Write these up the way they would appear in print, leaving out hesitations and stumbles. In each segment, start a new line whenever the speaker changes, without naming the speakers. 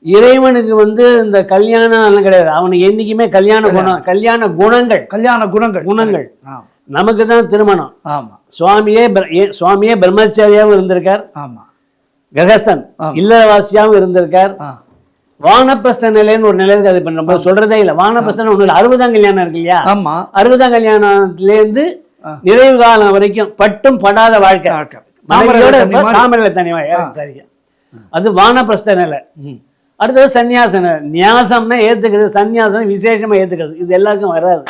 இறைவனுக்கு வந்து இந்த கல்யாணம் எல்லாம் கிடையாது. அவனுக்கு என்னைக்குமே கல்யாண குணம், கல்யாண குணங்கள்.
ஆமா
நமக்கு தான் திருமணம்.
ஆமா
சுவாமியே பிரம்மச்சாரியாவும் இருந்திருக்கார்,
ஆமா
கிரகஸ்தன் இல்லவாசியாவும் இருந்திருக்கார்.
ஆ
வானப்பிரஸ்த நிலைன்னு ஒரு நிலை இருக்கு. அது இப்ப நம்ம சொல்றதே இல்லை. வானப்பிரஸ்தன் ஒண்ணு இல்லை, 60ஆம் கல்யாணம் இருக்கு இல்லையா?
ஆமா
60ஆம் கல்யாணத்திலேருந்து நிறைவு காலம் வரைக்கும் பட்டும் படாத வாழ்க்கை. தாமரையில தனி சரி, அது வானப்பிரஸ்த நிலை. அடுத்தது சன்னியாச நிலை. நியாசம்னா ஏத்துக்கிறது, சன்னியாசம் விசேஷமா ஏத்துக்கிறது. இது எல்லாருக்கும் வராது.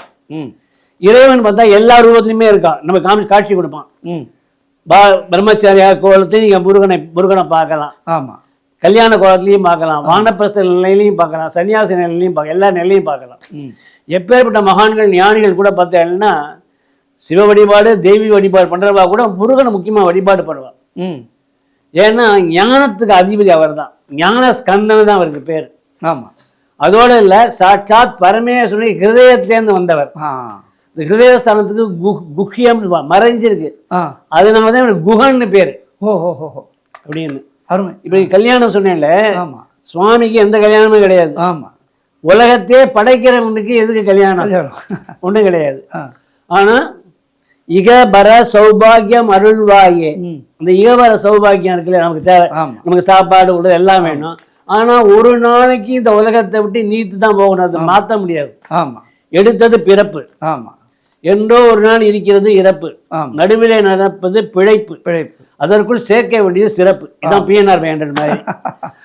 இறைவன் பார்த்தா எல்லா ரூபத்திலுமே இருக்கான். நம்ம காட்சி கொடுப்பான். பிரம்மச்சாரியா கோலத்தையும் நீங்க முருகனை பார்க்கலாம்.
ஆமா
கல்யாண கோலத்திலையும் பார்க்கலாம், வானப்பிரஸ்த நிலையிலையும் பார்க்கலாம், சன்னியாச நிலையிலையும் பார்க்கலாம், எல்லா நிலையும் பார்க்கலாம். எப்பேற்பட்ட மகான்கள் ஞானிகள் கூட பார்த்தீங்கன்னா சிவ வழிபாடு தெய்வீ வழிபாடு பண்றவா கூட முருகனை முக்கியமா வழிபாடு பண்ணுவான். ஏன்னா ஞானத்துக்கு அதிபதி அவர் தான். ஞான ஸ்கந்தன் தான் அவருக்கு பேர்.
ஆமா
அதோட இல்ல, சாட்சாத் பரமேஸ்வரனை ஹிருதயத்திலேருந்து வந்தவர். இந்த ஹிருதயஸ்தானத்துக்கு குஹ்யம் மறைஞ்சிருக்கு, அதனாலதான் இவனுக்கு குஹன்னு பேரு. அப்படின்னு
அருமை.
இப்ப கல்யாணம் சொன்னேன்ல, சுவாமிக்கு எந்த கல்யாணமும் கிடையாது.
ஆமா
உலகத்தையே படைக்கிறவனுக்கு எதுக்கு கல்யாணம்? ஒன்றும் கிடையாது. ஆனா இகபர சௌபாகியம் அருள்வாயே, அந்த இகபர சௌபாகியம் இருக்குல்ல, நமக்கு தேவை. நமக்கு சாப்பாடு உடல் எல்லாம் வேணும். ஆனா ஒரு நாளைக்கு இந்த உலகத்தை விட்டு நீத்து தான் போகணும், அதை மாற்ற முடியாது.
ஆமா
எடுத்தது பிறப்பு.
ஆமா
என்றோ ஒரு நாள் இருக்கிறது இறப்பு. நடுவிலே நடப்பது பிழைப்பு. அதற்குள் சேர்க்க வேண்டியது சிறப்பு. இதான் PNR வேண்டது மாதிரி.